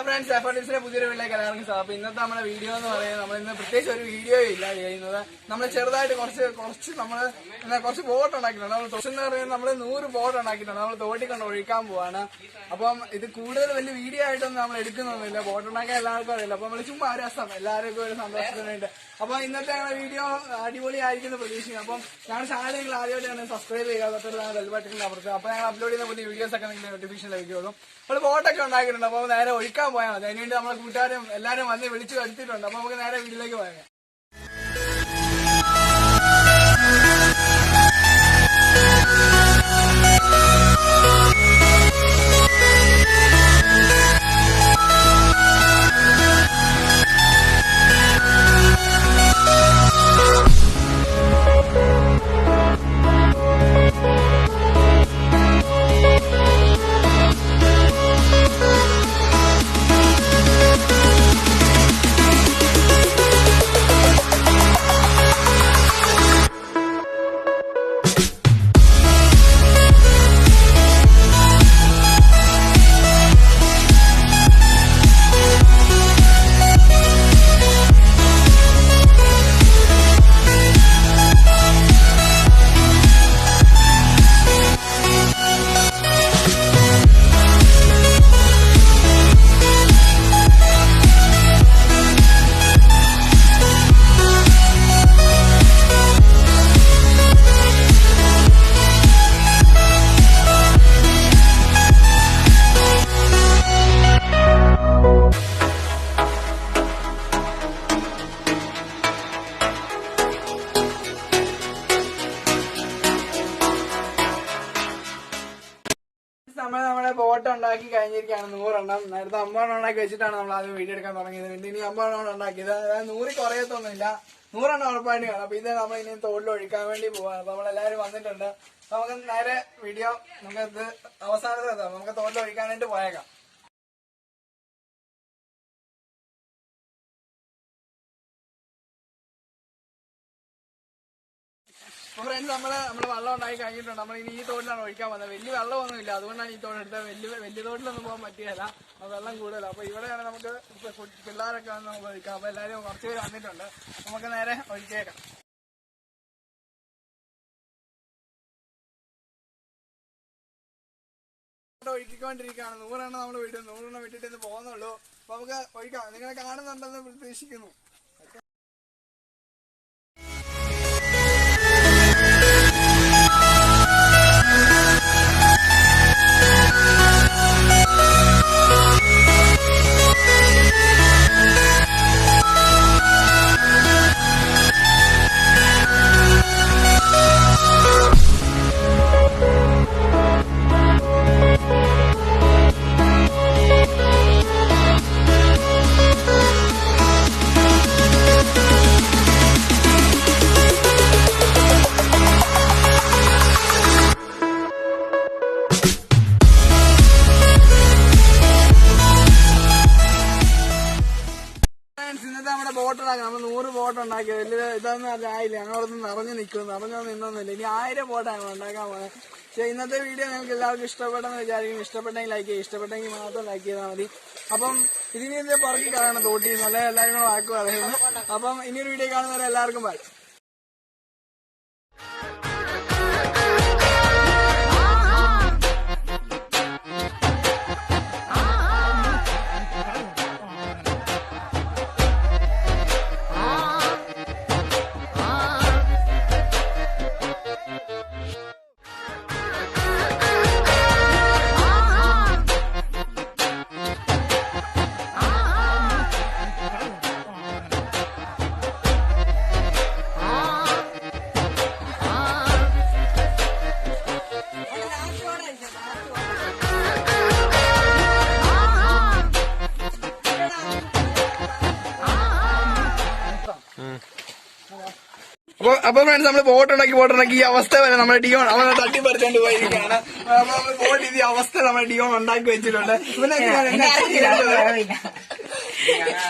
Friends, എഫർട്ടിസിന്റെ പുതിയൊരു വീട്ടിലേക്ക് എല്ലാവർക്കും സാർ. അപ്പൊ ഇന്നത്തെ നമ്മുടെ വീഡിയോ എന്ന് പറയുന്നത് നമ്മളിന്ന് പ്രത്യേകിച്ച് ഒരു വീഡിയോ ഇല്ല ചെയ്യുന്നത്. നമ്മൾ ചെറുതായിട്ട് കുറച്ച് ബോട്ട് ഉണ്ടാക്കിയിട്ടുണ്ട്. നമ്മൾ തൊട്ടെന്ന് പറയുന്നത് നമ്മൾ 100 ബോട്ട് ഉണ്ടാക്കിയിട്ടുണ്ട്. നമ്മൾ തോട്ടിക്കൊണ്ട് ഒഴിക്കാൻ പോവാണ്. അപ്പം ഇത് കൂടുതൽ വലിയ വീഡിയോ ആയിട്ടൊന്നും നമ്മൾ എടുക്കുന്നൊന്നുമില്ല. ബോട്ട് ഉണ്ടാക്കാൻ എല്ലാവർക്കും അറിയില്ല. അപ്പൊ നമ്മൾ ചുമ്മാ രസം എല്ലാവർക്കും ഒരു സന്തോഷത്തിന് വേണ്ടി. അപ്പൊ ഇന്നത്തെ വീഡിയോ അടിപൊളിയായിരിക്കും പ്രതീക്ഷിക്കുന്നു. അപ്പം ഞങ്ങളുടെ ചാനൽ നിങ്ങൾ ആദ്യമായിട്ടാണ് സബ്സ്ക്രൈബ് ചെയ്യുക, തൊട്ടടുത്താണ് ബെൽ ബട്ടൺ അപ്പുറത്ത്. അപ്പൊ ഞങ്ങൾ അപ്ലോഡ് ചെയ്യുന്ന പുതിയ വീഡിയോസ് ഒക്കെ നിങ്ങൾക്ക് നോട്ടിഫിക്കേഷൻ ലഭിക്കുള്ളൂ. നമ്മൾ ബോട്ടൊക്കെ ഉണ്ടാക്കിയിട്ടുണ്ട്. അപ്പൊ നേരെ ഒഴിക്കാൻ പോയാൽ മതി. അതിനുവേണ്ടി നമ്മളെ കൂട്ടുകാരും എല്ലാവരും വന്ന് വിളിച്ചു വരുത്തിയിട്ടുണ്ട്. അപ്പൊ നമുക്ക് നേരെ വീട്ടിലേക്ക് പോയാൽ നമ്മുടെ ബോട്ട് ഉണ്ടാക്കി കഴിഞ്ഞിരിക്കുകയാണ് 100 എണ്ണം. നേരത്തെ 50 ഉണ്ടാക്കി വെച്ചിട്ടാണ് നമ്മൾ ആദ്യം വീഡിയോ എടുക്കാൻ തുടങ്ങിയത്. ഇനി 50 ഉണ്ടാക്കിയത്. അതായത് 100 കുറയത്തൊന്നുമില്ല, 100 എണ്ണം ഉറപ്പായിട്ട് കാണാം. അപ്പൊ ഇത് നമ്മൾ ഇനി തോട്ടിൽ ഒഴിക്കാൻ വേണ്ടി പോവാണ്. അപ്പൊ നമ്മളെല്ലാവരും വന്നിട്ടുണ്ട്. നമുക്ക് നേരെ വീഡിയോ നമുക്കത് അവസാനത്തെ നമുക്ക് തോട്ടിൽ ഒഴിക്കാനായിട്ട് പോയേക്കാം. ഫ്രണ്ട്സ്, നമ്മള് വെള്ളം ഉണ്ടാക്കി കഴിഞ്ഞിട്ടുണ്ട്. നമ്മൾ ഇനി ഈ തോട്ടിലാണ് ഒഴിക്കാൻ വന്നത്. വലിയ വെള്ളമൊന്നും ഇല്ല, അതുകൊണ്ടാണ് ഈ തോട് എടുത്തത്. വലിയ തോട്ടിലൊന്നും പോകാൻ പറ്റിയല്ല, വെള്ളം കൂടുതലാണ്. അപ്പൊ ഇവിടെയാണ് നമുക്ക് പിള്ളേരൊക്കെ വന്ന് നമുക്ക് ഒഴിക്കാം. അപ്പൊ എല്ലാവരും കുറച്ച് പേര് വന്നിട്ടുണ്ട്. നമുക്ക് നേരെ ഒഴിച്ചേക്കാം. ഒഴുക്കിക്കൊണ്ടിരിക്കുകയാണ്. 100 എണ്ണം നമ്മൾ വിട്ടു. 100 എണ്ണം വിട്ടിട്ട് ഇന്ന് പോകുന്നുള്ളൂ. അപ്പൊ നമുക്ക് ഒഴിക്കാം. നിങ്ങളെ കാണുന്നുണ്ടെന്ന് പ്രതീക്ഷിക്കുന്നു. ഇന്നത്തെ നമ്മുടെ ബോട്ട് ഉണ്ടാക്കി. നമ്മൾ 100 ബോട്ട് ഉണ്ടാക്കി. വലിയ ഇതൊന്നും ആയില്ല. ഞങ്ങളൊന്നും നിറഞ്ഞു നിൽക്കുന്നു. നിറഞ്ഞൊന്നും നിന്നൊന്നുമില്ല. ഇനി 1000 ബോട്ടാണ് ഉണ്ടാക്കാൻ പോകുന്നത്. പക്ഷെ ഇന്നത്തെ വീഡിയോ ഞങ്ങൾക്ക് എല്ലാവർക്കും ഇഷ്ടപ്പെട്ടെന്ന് വിചാരിക്കും. ഇഷ്ടപ്പെട്ടെങ്കിൽ ലൈക്ക് ചെയ്യുക. ഇഷ്ടപ്പെട്ടെങ്കിൽ മാത്രം ലൈക്ക് ചെയ്താൽ മതി. അപ്പം ഇതിനെ പുറകെ കളയണം തോട്ടി നല്ല എല്ലാവരും കൂടെ വാക്ക് പറയുന്നു. അപ്പം ഇനിയൊരു വീഡിയോ കാണുന്നവരെ എല്ലാവർക്കും ബൈ. അപ്പൊ ഫ്രണ്ട്സ്, നമ്മള് ബോട്ട് ഉണ്ടാക്കി ഈ അവസ്ഥ വരെ നമ്മുടെ ഡിയോൺ അവനെ തട്ടിപ്പറിച്ചോണ്ട് പോയിരിക്കുകയാണ്. നമ്മൾ ബോട്ട് ഈ അവസ്ഥ നമ്മുടെ ഡിയോൺ ഉണ്ടാക്കി വെച്ചിട്ടുണ്ട്.